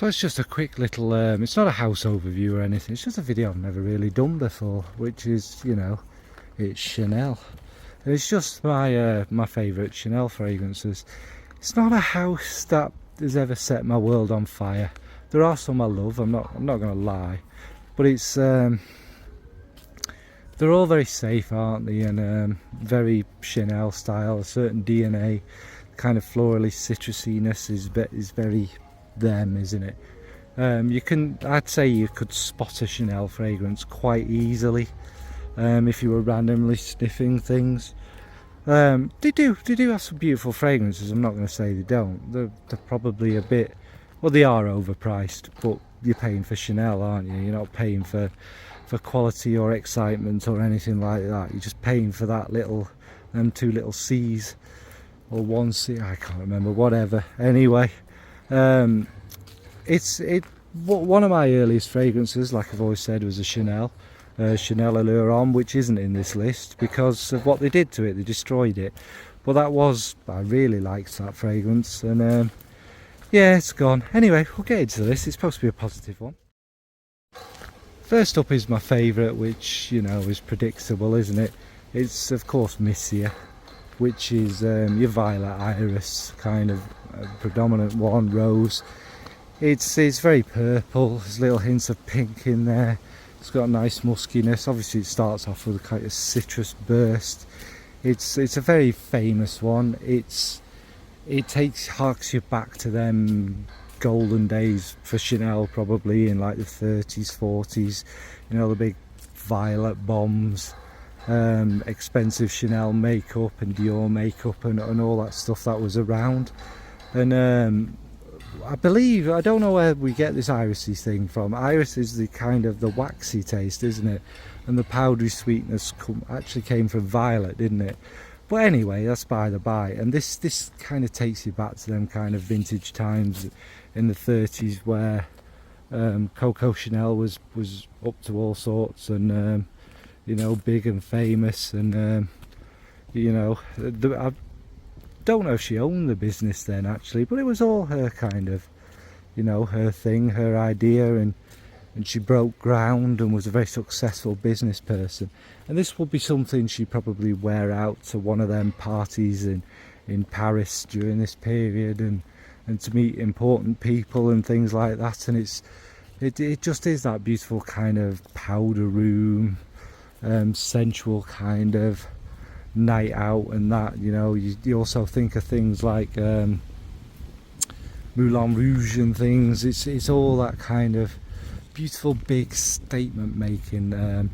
So it's just a quick little, it's not a house overview or anything, it's just a video I've never really done before, which is, you know, it's Chanel. And it's just my my favourite Chanel fragrances. It's not a house that has ever set my world on fire. There are some I love, I'm not going to lie, but it's they're all very safe, aren't they, and very Chanel style. A certain DNA, kind of florally citrusiness is very them, isn't it? I'd say you could spot a Chanel fragrance quite easily if you were randomly sniffing things. They do have some beautiful fragrances, I'm not going to say they don't. They're probably a bit, well, they are overpriced, but you're paying for Chanel, aren't you? You're not paying for quality or excitement or anything like that. You're just paying for that little, two little C's, or one C, I can't remember, whatever. Anyway, one of my earliest fragrances, like I've always said, was a Chanel Allure Homme, which isn't in this list because of what they did to it. They destroyed it, but I really liked that fragrance, and yeah, it's gone. Anyway, we'll get into this. It's supposed to be a positive one. First up is my favourite, which, you know, is predictable, isn't it? It's of course Misia, which is your violet iris kind of predominant one, rose. It's very purple, there's little hints of pink in there. It's got a nice muskiness. Obviously it starts off with a kind of citrus burst. It's a very famous one. It harks you back to them golden days for Chanel, probably in like the 30s, 40s, you know, the big violet bombs, expensive Chanel makeup and Dior makeup and all that stuff that was around. And I don't know where we get this irisy thing from. Iris is the kind of the waxy taste, isn't it? And the powdery sweetness actually came from violet, didn't it? But anyway, that's by the by. And this kind of takes you back to them kind of vintage times in the 30s where Coco Chanel was up to all sorts, and you know, big and famous, and you know, I don't know if she owned the business then actually, but it was all her kind of, you know, her thing, her idea, and she broke ground and was a very successful business person. And this would be something she'd probably wear out to one of them parties in Paris during this period, and to meet important people and things like that. And it just is that beautiful kind of powder room, sensual kind of night out, and that, you know, you also think of things like Moulin Rouge and things. It's all that kind of beautiful big statement making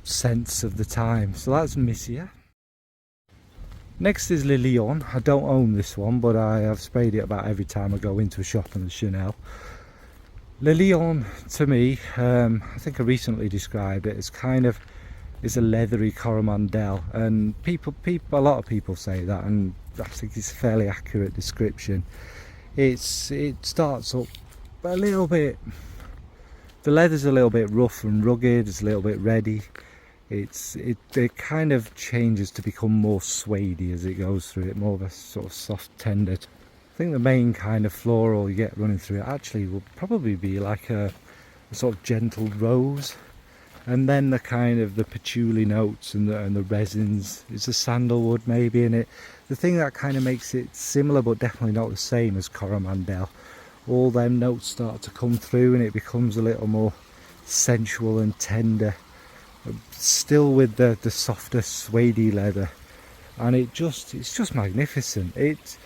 sense of the time. So that's Misia. Next is Le Lion. I don't own this one, but I have sprayed it about every time I go into a shop in the Chanel. Le Lion, to me, I think I recently described it as kind of, is a leathery Coromandel, and a lot of people say that, and I think it's a fairly accurate description. It starts up a little bit, the leather's a little bit rough and rugged, it's a little bit reddy. It kind of changes to become more suedey as it goes through it, more of a sort of soft tender. I think the main kind of floral you get running through it actually will probably be like a sort of gentle rose, and then the kind of the patchouli notes and the resins. It's a sandalwood maybe in it. The thing that kind of makes it similar but definitely not the same as Coromandel, all them notes start to come through and it becomes a little more sensual and tender, still with the softer suede leather, and it's just magnificent. It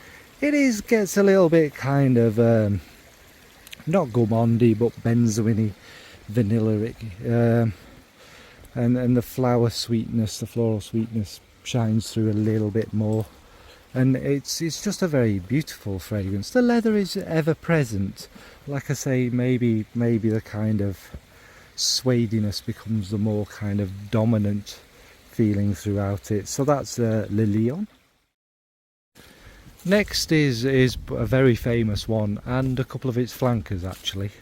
gets a little bit kind of not gourmandy but benzoin-y, vanilla-y, and the flower sweetness, the floral sweetness shines through a little bit more, and it's just a very beautiful fragrance. The leather is ever present, like I say, maybe the kind of suediness becomes the more kind of dominant feeling throughout it. So that's Le Lion. Next is a very famous one, and a couple of its flankers actually,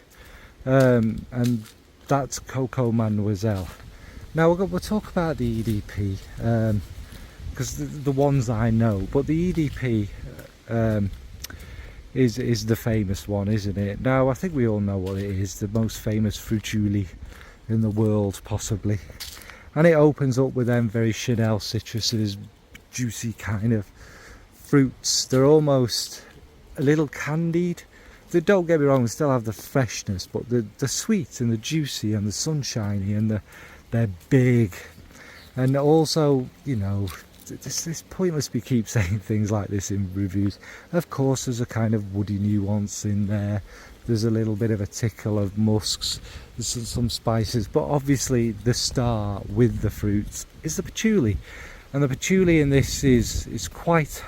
and that's Coco Mademoiselle. Now we'll talk about the EDP because the ones I know, but the EDP is the famous one, isn't it? Now I think we all know what it is, the most famous fragile in the world possibly, and it opens up with them very Chanel citruses, juicy kind of fruits. They're almost a little candied. They, don't get me wrong, they still have the freshness, but the sweet and the juicy and the sunshiny, and they're big. And also, you know, it's pointless we keep saying things like this in reviews. Of course there's a kind of woody nuance in there, there's a little bit of a tickle of musks, there's some spices, but obviously the star with the fruits is the patchouli. And the patchouli in this is quite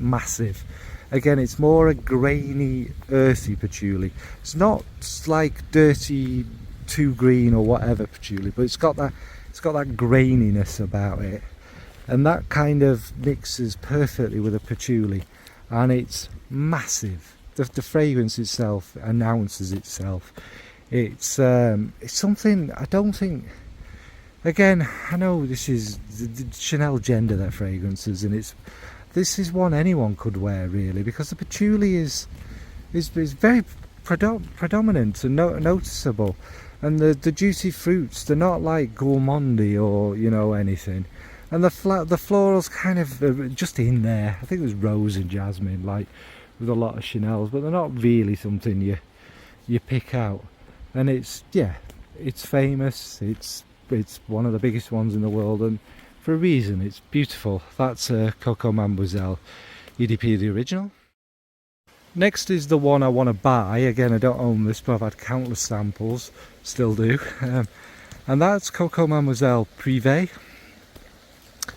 massive. Again, it's more a grainy, earthy patchouli. It's not like dirty, too green or whatever patchouli, but it's got that graininess about it, and that kind of mixes perfectly with a patchouli, and it's massive. The fragrance itself announces itself. It's something I don't think. Again, I know this is the Chanel gender, their fragrances, and this is one anyone could wear really, because the patchouli is very predominant and noticeable, and the juicy fruits, they're not like gourmandy or, you know, anything, and the florals kind of just in there. I think there's rose and jasmine like with a lot of Chanels, but they're not really something you pick out. And it's famous, it's one of the biggest ones in the world, and for a reason. It's beautiful. That's Coco Mademoiselle EDP, the original. Next is the one I want to buy. Again, I don't own this, but I've had countless samples, still do. And that's Coco Mademoiselle Privè.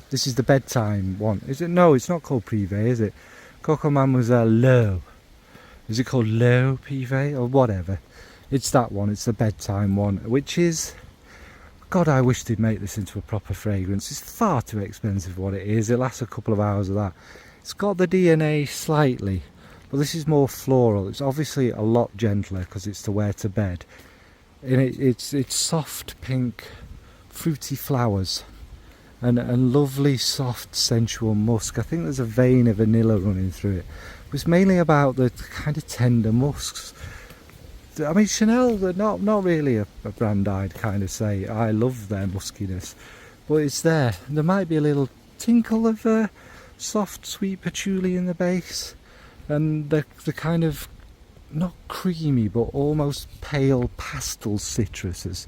This is the bedtime one. Is it? No, it's not called Privè, is it? Coco Mademoiselle L'Eau. Is it called L'Eau Privè or whatever? It's that one. It's the bedtime one, which is, God, I wish they'd make this into a proper fragrance. It's far too expensive for what it is. It lasts a couple of hours of that. It's got the DNA slightly, but this is more floral. It's obviously a lot gentler because it's to wear to bed. And it's soft pink, fruity flowers, and lovely soft sensual musk. I think there's a vein of vanilla running through it. But it's mainly about the kind of tender musks. I mean, Chanel, they're not really a brand I'd kind of say I love their muskiness, but it's there. There might be a little tinkle of soft sweet patchouli in the base, and the kind of not creamy but almost pale pastel citruses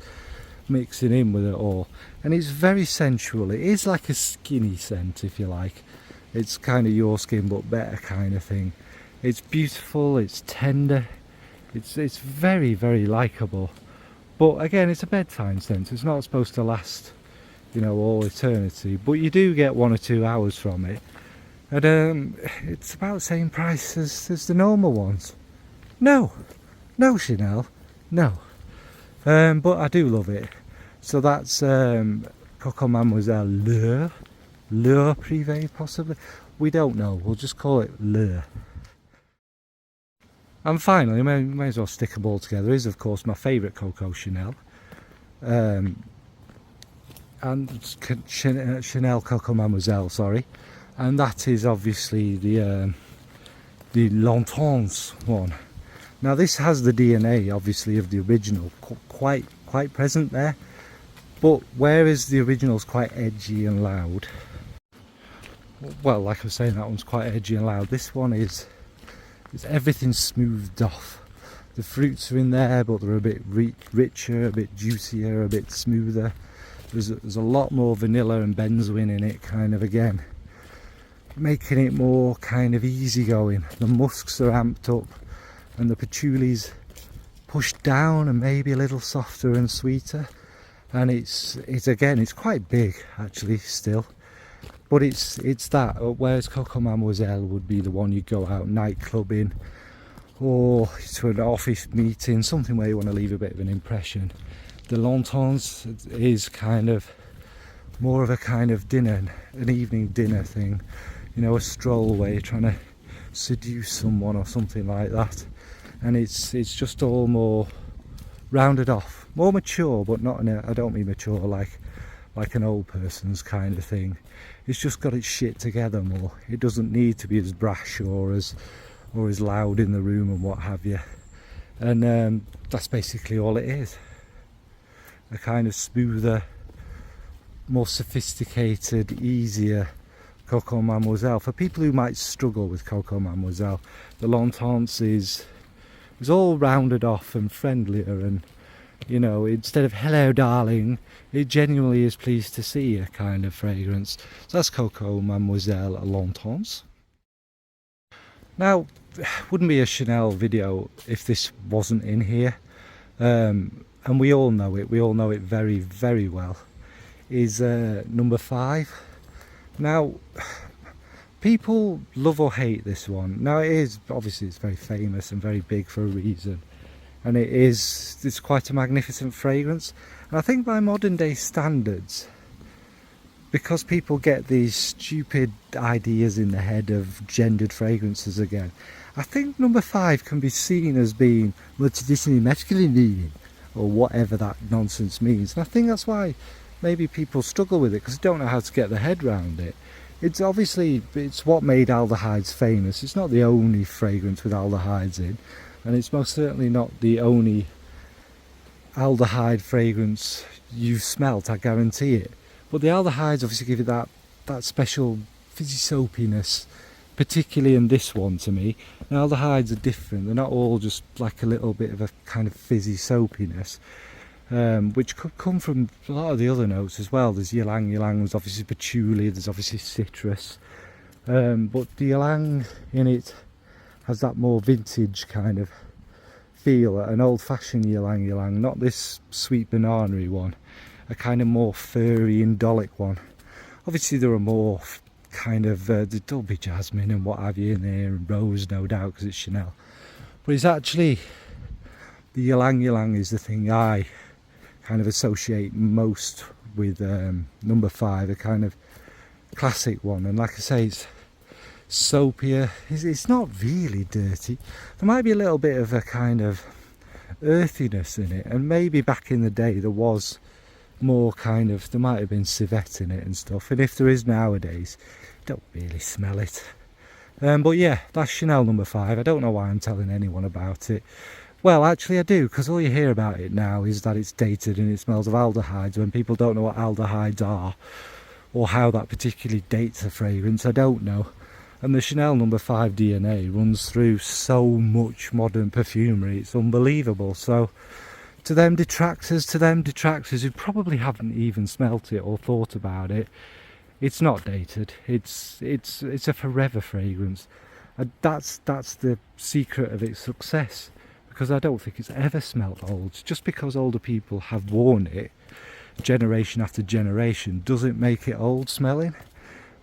mixing in with it all, and it's very sensual. It is like a skinny scent, if you like. It's kind of your skin but better kind of thing. It's beautiful, it's tender. It's very, very likeable, but again, it's a bedtime scent. It's not supposed to last, you know, all eternity, but you do get 1 or 2 hours from it, and it's about the same price as the normal ones. No Chanel, no, but I do love it. So that's Coco Mademoiselle L'Eau Privè, possibly. We don't know. We'll just call it L'Eau. And finally, may as well stick them all together, is of course my favourite Coco Chanel, and Chanel Coco Mademoiselle, sorry, and that is obviously the L'Entrance one. Now this has the DNA obviously of the original quite present there, but whereas the original is quite edgy and loud, well, like I was saying, that one's quite edgy and loud, this one is everything smoothed off. The fruits are in there, but they're a bit richer, a bit juicier, a bit smoother. There's a lot more vanilla and benzoin in it, kind of, again, making it more kind of easygoing. The musks are amped up, and the patchouli's pushed down and maybe a little softer and sweeter. And it's quite big actually still. But it's that, whereas Coco Mademoiselle would be the one you go out nightclubbing or to an office meeting, something where you want to leave a bit of an impression. The L'Entrance is kind of more of a kind of dinner, an evening dinner thing, you know, a stroll where you're trying to seduce someone or something like that. And it's just all more rounded off, more mature, but not in a, I don't mean mature like an old person's kind of thing. It's just got its shit together more. It doesn't need to be as brash or as or is loud in the room and what have you. And that's basically all it is. A kind of smoother, more sophisticated, easier Coco Mademoiselle. For people who might struggle with Coco Mademoiselle, the L'Entente is all rounded off and friendlier, and you know, instead of hello darling, it genuinely is pleased to see you kind of fragrance. So that's Coco Mademoiselle L'Entente. Now, wouldn't be a Chanel video if this wasn't in here, and we all know it very, very well, is number 5. Now, people love or hate this one. Now, it is, obviously it's very famous and very big for a reason, and it's quite a magnificent fragrance. And I think by modern day standards, because people get these stupid ideas in the head of gendered fragrances again, I think number 5 can be seen as being more traditionally masculine, or whatever that nonsense means. And I think that's why maybe people struggle with it, because they don't know how to get their head around it. It's obviously, it's what made aldehydes famous. It's not the only fragrance with aldehydes in, and it's most certainly not the only aldehyde fragrance you've smelt, I guarantee it. But the aldehydes obviously give it that special fizzy soapiness, particularly in this one to me. Now, aldehydes are different. They're not all just like a little bit of a kind of fizzy soapiness, which could come from a lot of the other notes as well. There's ylang. Ylang, there's obviously patchouli, there's obviously citrus. But the ylang in it has that more vintage kind of feel, an old-fashioned ylang, not this sweet banana-y one, a kind of more furry, indolic one. Obviously there are more kind of, there'll be jasmine and what have you in there, and rose no doubt because it's Chanel. But it's actually, the ylang is the thing I kind of associate most with number 5, a kind of classic one. And like I say, it's soapier. It's not really dirty. There might be a little bit of a kind of earthiness in it, and maybe back in the day there was more kind of, there might have been civet in it and stuff, and if there is nowadays, you don't really smell it. But yeah, that's Chanel number 5. I don't know why I'm telling anyone about it. Well, actually I do, because all you hear about it now is that it's dated and it smells of aldehydes, when people don't know what aldehydes are or how that particularly dates a fragrance. I don't know. And the Chanel number 5 DNA runs through so much modern perfumery, it's unbelievable. So to them detractors who probably haven't even smelt it or thought about it, it's not dated. It's a forever fragrance. And that's the secret of its success, because I don't think it's ever smelt old. Just because older people have worn it generation after generation doesn't make it old smelling.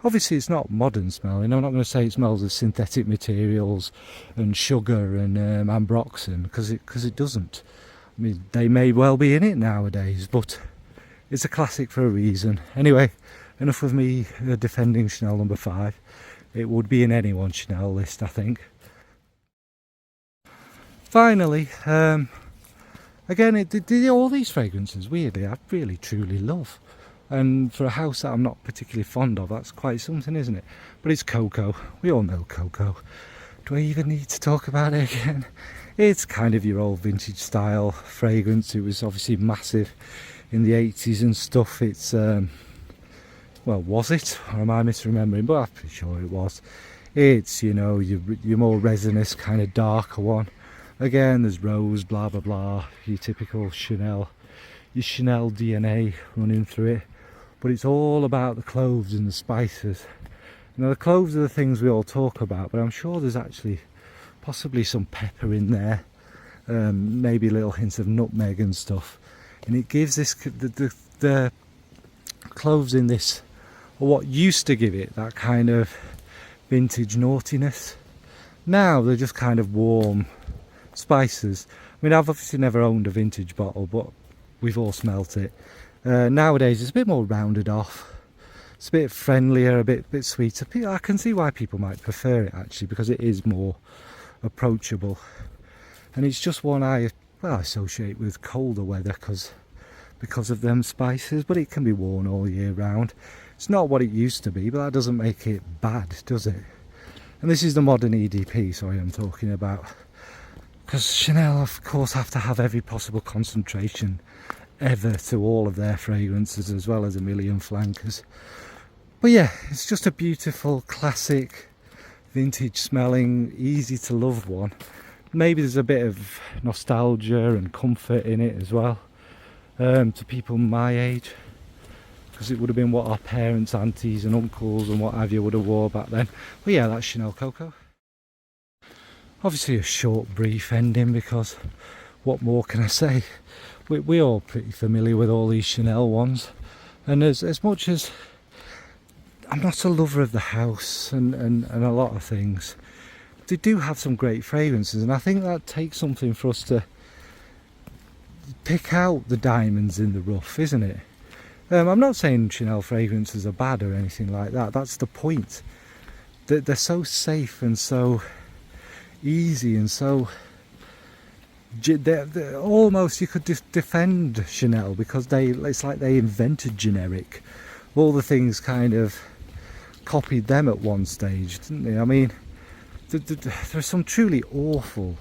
Obviously it's not modern smelling. I'm not going to say it smells of synthetic materials and sugar and ambroxan, because it doesn't. I mean, they may well be in it nowadays, but it's a classic for a reason. Anyway, enough of me defending Chanel number 5. It would be in anyone's Chanel list, I think. Finally, again, all these fragrances, weirdly, I really truly love. And for a house that I'm not particularly fond of, that's quite something, isn't it? But it's Coco. We all know Coco. Do I even need to talk about it again? It's kind of your old vintage style fragrance. It was obviously massive in the 80s and stuff. It's, well, was it? Or am I misremembering? But I'm pretty sure it was. It's, you know, your more resinous, kind of darker one. Again, there's rose, blah, blah, blah. Your typical Chanel. Your Chanel DNA running through it. But it's all about the cloves and the spices. Now, the cloves are the things we all talk about, but I'm sure there's actually possibly some pepper in there, maybe little hints of nutmeg and stuff, and it gives this, the cloves in this, or what used to give it that kind of vintage naughtiness. Now they're just kind of warm spices. I mean, I've obviously never owned a vintage bottle, but we've all smelt it. Nowadays it's a bit more rounded off, it's a bit friendlier, a bit sweeter. I can see why people might prefer it, actually, because it is more approachable, and it's just one I associate with colder weather because of them spices. But it can be worn all year round. It's not what it used to be, but that doesn't make it bad, does it? And this is the modern EDP, sorry, I'm talking about. Because Chanel, of course, have to have every possible concentration ever to all of their fragrances, as well as a million flankers. But yeah, it's just a beautiful, classic, vintage smelling, easy to love one. Maybe there's a bit of nostalgia and comfort in it as well, to people my age, because it would have been what our parents, aunties and uncles and what have you would have wore back then. But yeah, that's Chanel Coco. Obviously a short, brief ending, because what more can I say? We're all pretty familiar with all these Chanel ones, and as much as I'm not a lover of the house and a lot of things, they do have some great fragrances, and I think that takes something for us to pick out the diamonds in the rough, isn't it? I'm not saying Chanel fragrances are bad or anything like that, that's the point. They're so safe and so easy and so... they're almost, you could defend Chanel, because it's like they invented generic. All the things kind of copied them at one stage, didn't they? I mean, there are some truly awful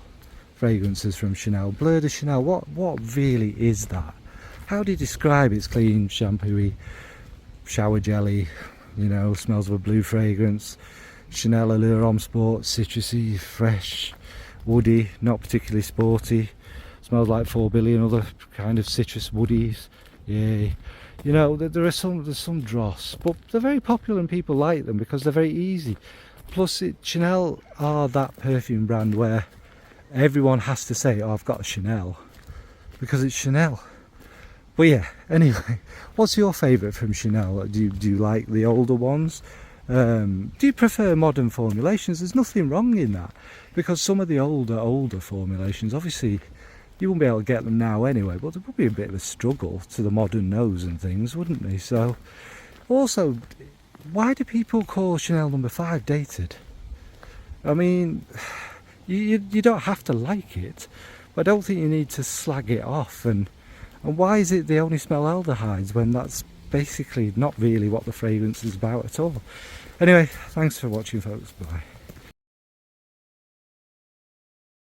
fragrances from Chanel. Bleu de Chanel, what really is that? How do you describe it? It's clean, shampooey, shower jelly, you know, smells of a blue fragrance. Chanel Allure Homme Sport, citrusy, fresh, woody, not particularly sporty. Smells like 4 billion other kind of citrus woodies. Yay. You know, there's some dross, but they're very popular and people like them because they're very easy. Plus, Chanel are that perfume brand where everyone has to say, oh, I've got a Chanel, because it's Chanel. But yeah, anyway, what's your favourite from Chanel? Do you like the older ones? Do you prefer modern formulations? There's nothing wrong in that, because some of the older formulations, obviously you wouldn't be able to get them now anyway, but there would be a bit of a struggle to the modern nose and things, wouldn't they? So also, why do people call Chanel No. 5 dated? I mean, you don't have to like it, but I don't think you need to slag it off. And why is it they only smell aldehydes when that's basically not really what the fragrance is about at all? Anyway, thanks for watching, folks. Bye.